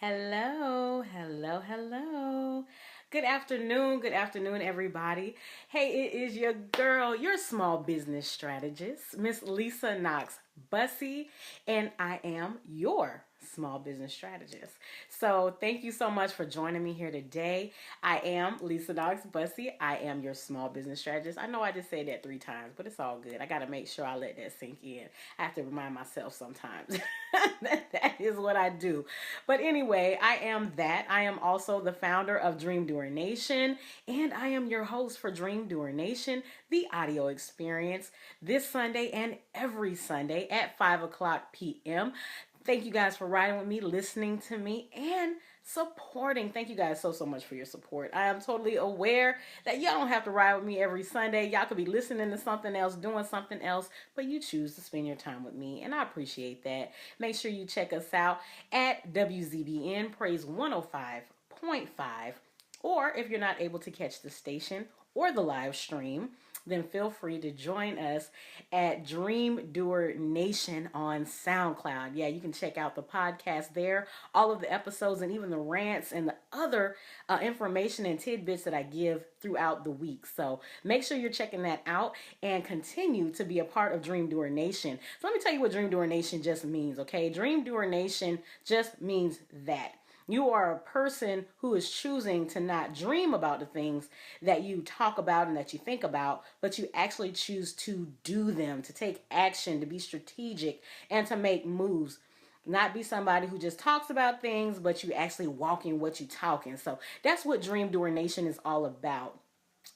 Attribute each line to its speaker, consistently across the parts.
Speaker 1: Hello, hello, hello. Good afternoon, everybody. Hey, it is your girl, your small business strategist, Miss Lisa Knox Bussy, and I am your small business strategist. So, thank you so much for joining me here today. I am Lisa Knox Bussy. I am your small business strategist. I know I just said that 3 times, but it's all good. I got to make sure I let that sink in. I have to remind myself sometimes that is what I do. But anyway, I am that. I am also the founder of Dream Doer Nation, and I am your host for Dream Doer Nation, the audio experience, this Sunday and every Sunday at 5 o'clock p.m. Thank you guys for riding with me, listening to me, and supporting. Thank you guys so much for your support. I am totally aware that y'all don't have to ride with me every Sunday. Y'all could be listening to something else, doing something else, but you choose to spend your time with me, and I appreciate that. Make sure you check us out at WZBN Praise 105.5, or if you're not able to catch the station or the live stream, then feel free to join us at Dream Doer Nation on SoundCloud. Yeah, you can check out the podcast there, all of the episodes, and even the rants and the other information and tidbits that I give throughout the week. So make sure you're checking that out and continue to be a part of Dream Doer Nation. So let me tell you what Dream Doer Nation just means, okay? Dream Doer Nation just means that. You are a person who is choosing to not dream about the things that you talk about and that you think about, but you actually choose to do them, to take action, to be strategic, and to make moves. Not be somebody who just talks about things, but you actually walk in what you talking. So that's what Dream Doer Nation is all about.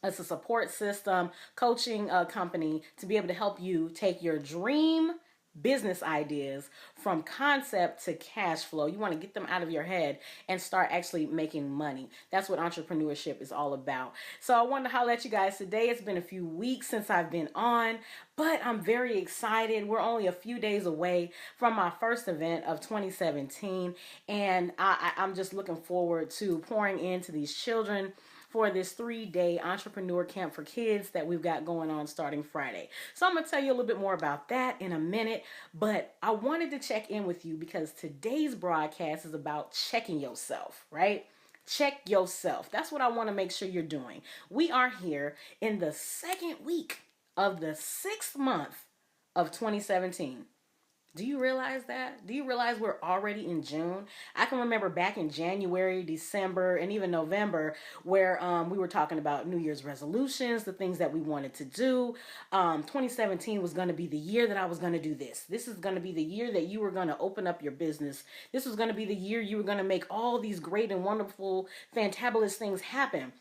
Speaker 1: It's a support system, coaching company to be able to help you take your dream business ideas from concept to cash flow. You want to get them out of your head and start actually making money. That's what entrepreneurship is all about. So I wanted to holler at you guys today. It's been a few weeks since I've been on, but I'm very excited. We're only a few days away from my first event of 2017, and I'm just looking forward to pouring into these children for this 3-day entrepreneur camp for kids that we've got going on starting Friday. So I'm going to tell you a little bit more about that in a minute, but I wanted to check in with you because today's broadcast is about checking yourself, right? Check yourself. That's what I want to make sure you're doing. We are here in the second week of the 6th month of 2017. Do you realize that? Do you realize we're already in June? I can remember back in January, December, and even November where we were talking about New Year's resolutions, the things that we wanted to do. 2017 was going to be the year that I was going to do this. This is going to be the year that you were going to open up your business. This was going to be the year you were going to make all these great and wonderful, fantabulous things happen.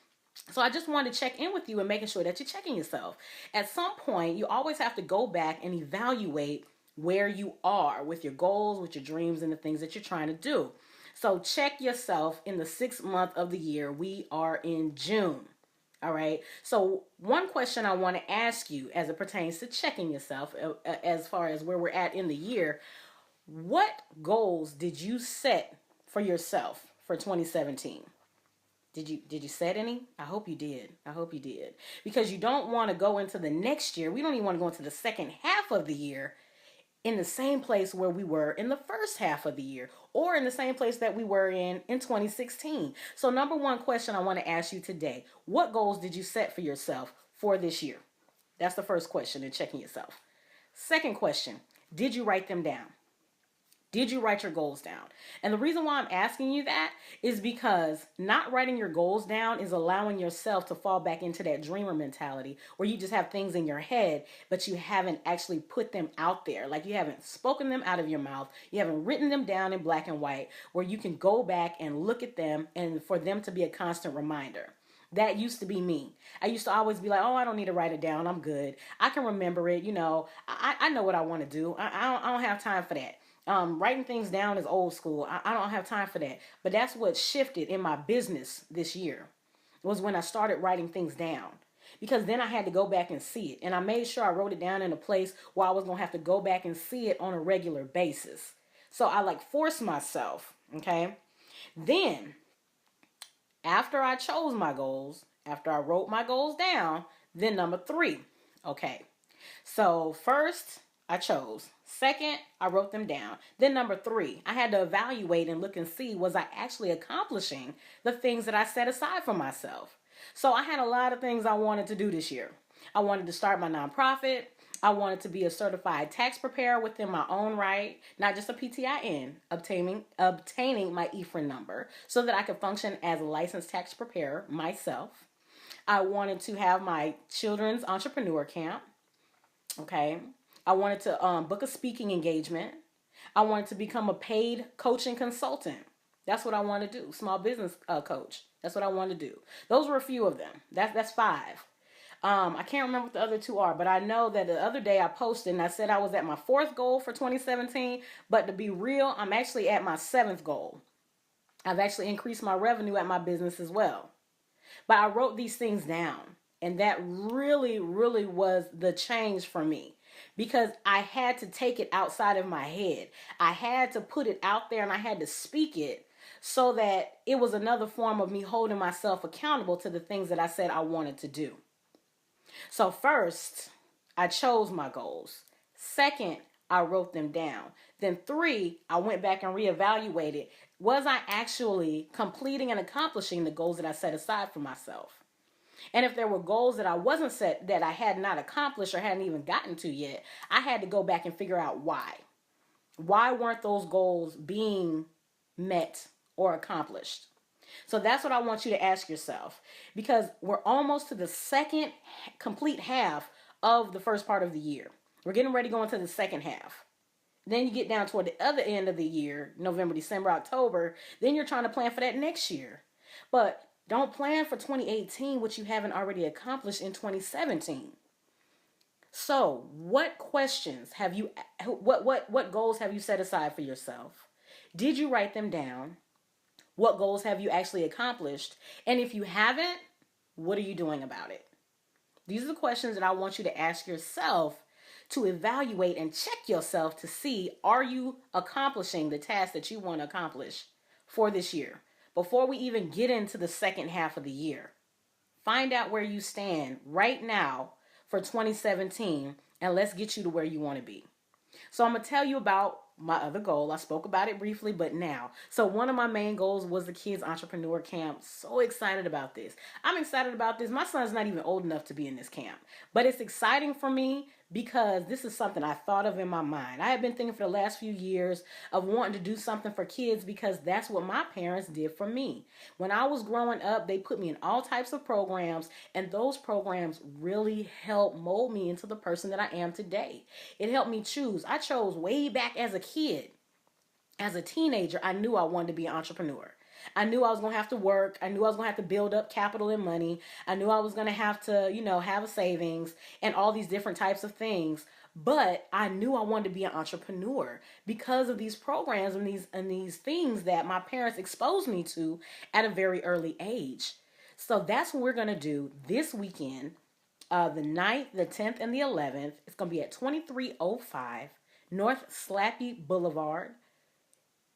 Speaker 1: So I just wanted to check in with you and making sure that you're checking yourself. At some point, you always have to go back and evaluate where you are with your goals, with your dreams, and the things that you're trying to do. So check yourself in the 6th month of the year. We are in June. All right. So one question I want to ask you as it pertains to checking yourself as far as where we're at in the year, what goals did you set for yourself for 2017? Did you set any? I hope you did. I hope you did. Because you don't want to go into the next year. We don't even want to go into the second half of the year in the same place where we were in the first half of the year, or in the same place that we were in 2016. So number one question I want to ask you today, what goals did you set for yourself for this year? That's the first question in checking yourself. Second question, did you write them down? Did you write your goals down? And the reason why I'm asking you that is because not writing your goals down is allowing yourself to fall back into that dreamer mentality where you just have things in your head, but you haven't actually put them out there. Like you haven't spoken them out of your mouth. You haven't written them down in black and white where you can go back and look at them and for them to be a constant reminder. That used to be me. I used to always be like, oh, I don't need to write it down. I'm good. I can remember it. You know, I know what I want to do. I don't have time for that. Writing things down is old school. I don't have time for that. But that's what shifted in my business this year was when I started writing things down. Because then I had to go back and see it. And I made sure I wrote it down in a place where I was going to have to go back and see it on a regular basis. So I forced myself, okay? Then, after I chose my goals, after I wrote my goals down, then number 3, okay. So first, I chose. Second, I wrote them down. Then number 3, I had to evaluate and look and see, was I actually accomplishing the things that I set aside for myself? So I had a lot of things I wanted to do this year. I wanted to start my nonprofit. I wanted to be a certified tax preparer within my own right, not just a PTIN, obtaining my E10 number so that I could function as a licensed tax preparer myself. I wanted to have my children's entrepreneur camp. Okay. I wanted to book a speaking engagement. I wanted to become a paid coaching consultant. That's what I want to do. Small business coach. That's what I want to do. Those were a few of them. That's 5. I can't remember what the other 2 are, but I know that the other day I posted and I said I was at my 4th goal for 2017. But to be real, I'm actually at my 7th goal. I've actually increased my revenue at my business as well. But I wrote these things down. And that really, really was the change for me. Because I had to take it outside of my head. I had to put it out there and I had to speak it so that it was another form of me holding myself accountable to the things that I said I wanted to do. So first, I chose my goals. Second, I wrote them down. Then 3, I went back and reevaluated. Was I actually completing and accomplishing the goals that I set aside for myself? And if there were goals that I wasn't set, that I had not accomplished or hadn't even gotten to yet, I had to go back and figure out why. Why weren't those goals being met or accomplished? So that's what I want you to ask yourself, because we're almost to the second complete half of the first part of the year. We're getting ready to go into the second half. Then you get down toward the other end of the year, November, December, October. Then you're trying to plan for that next year. But don't plan for 2018 what you haven't already accomplished in 2017. So, what questions have you, what goals have you set aside for yourself? Did you write them down? What goals have you actually accomplished? And if you haven't, what are you doing about it? These are the questions that I want you to ask yourself to evaluate and check yourself to see, are you accomplishing the task that you want to accomplish for this year? Before we even get into the second half of the year, find out where you stand right now for 2017, and let's get you to where you want to be. So I'm going to tell you about my other goal. I spoke about it briefly, but now. So one of my main goals was the kids entrepreneur camp. So excited about this. I'm excited about this. My son's not even old enough to be in this camp, but it's exciting for me because this is something I thought of in my mind. I have been thinking for the last few years of wanting to do something for kids because that's what my parents did for me. When I was growing up, they put me in all types of programs, and those programs really helped mold me into the person that I am today. It helped me choose. I chose way back as a kid. As a teenager, I knew I wanted to be an entrepreneur. I knew I was going to have to work. I knew I was going to have to build up capital and money. I knew I was going to have to, have a savings and all these different types of things. But I knew I wanted to be an entrepreneur because of these programs and these things that my parents exposed me to at a very early age. So that's what we're going to do this weekend, the 9th, the 10th, and the 11th. It's going to be at 2305 North Slappy Boulevard.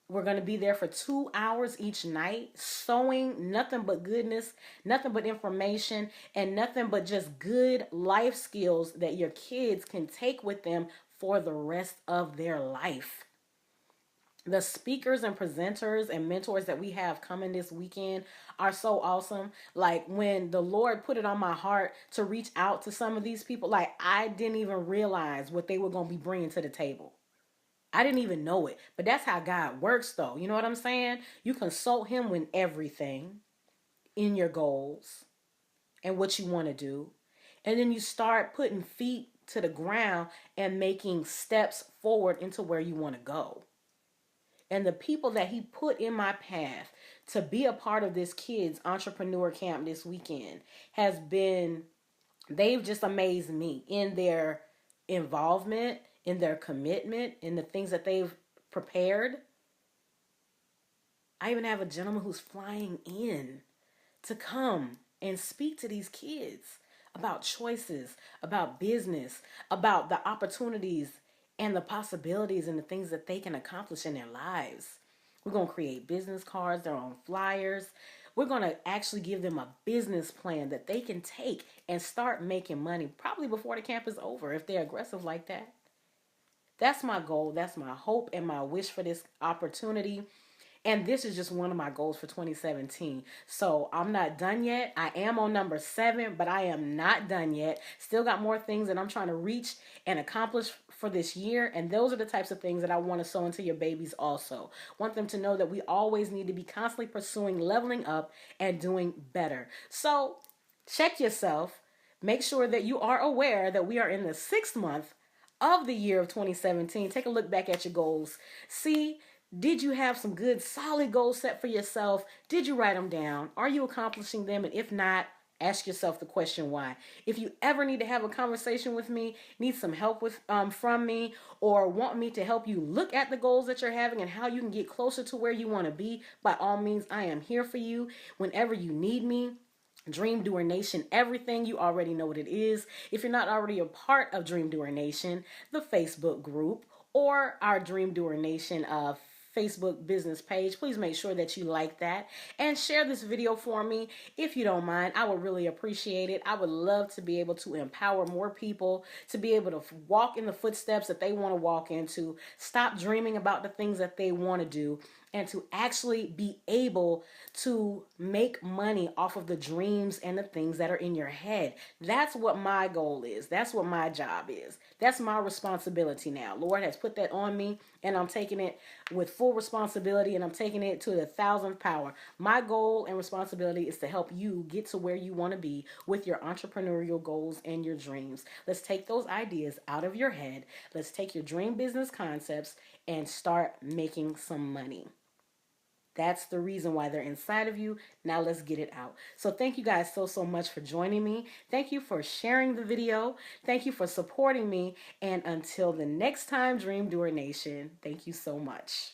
Speaker 1: We're going to be there for 2 hours each night, sowing nothing but goodness, nothing but information, and nothing but just good life skills that your kids can take with them for the rest of their life. The speakers and presenters and mentors that we have coming this weekend are so awesome. Like when the Lord put it on my heart to reach out to some of these people, like I didn't even realize what they were going to be bringing to the table. I didn't even know it, but that's how God works though. You know what I'm saying? You consult him with everything in your goals and what you want to do. And then you start putting feet to the ground and making steps forward into where you want to go. And the people that he put in my path to be a part of this kids entrepreneur camp this weekend they've just amazed me in their involvement, in their commitment, in the things that they've prepared. I even have a gentleman who's flying in to come and speak to these kids about choices, about business, about the opportunities and the possibilities and the things that they can accomplish in their lives. We're going to create business cards, their own flyers. We're going to actually give them a business plan that they can take and start making money probably before the camp is over if they're aggressive like that. That's my goal. That's my hope and my wish for this opportunity. And this is just one of my goals for 2017. So I'm not done yet. I am on number 7, but I am not done yet. Still got more things that I'm trying to reach and accomplish for this year. And those are the types of things that I want to sow into your babies also. Want them to know that we always need to be constantly pursuing leveling up and doing better. So check yourself. Make sure that you are aware that we are in the 6th month of the year of 2017. Take a look back at your goals. See, did you have some good solid goals set for yourself? Did you write them down? Are you accomplishing them? And if not, ask yourself the question why. If you ever need to have a conversation with me, need some help with from me, or want me to help you look at the goals that you're having and how you can get closer to where you want to be, by all means, I am here for you whenever you need me. Dream Doer Nation, everything, you already know what it is. If you're not already a part of Dream Doer Nation, the Facebook group, or our Dream Doer Nation Facebook business page, please make sure that you like that and share this video for me if you don't mind. I would really appreciate it. I would love to be able to empower more people to be able to walk in the footsteps that they want to walk into, stop dreaming about the things that they want to do, and to actually be able to make money off of the dreams and the things that are in your head. That's what my goal is. That's what my job is. That's my responsibility now. Lord has put that on me, and I'm taking it with full responsibility, and I'm taking it to the 1,000th power. My goal and responsibility is to help you get to where you want to be with your entrepreneurial goals and your dreams. Let's take those ideas out of your head. Let's take your dream business concepts and start making some money. That's the reason why they're inside of you. Now let's get it out. So thank you guys so much for joining me. Thank you for sharing the video. Thank you for supporting me. And until the next time, Dream Doer Nation, thank you so much.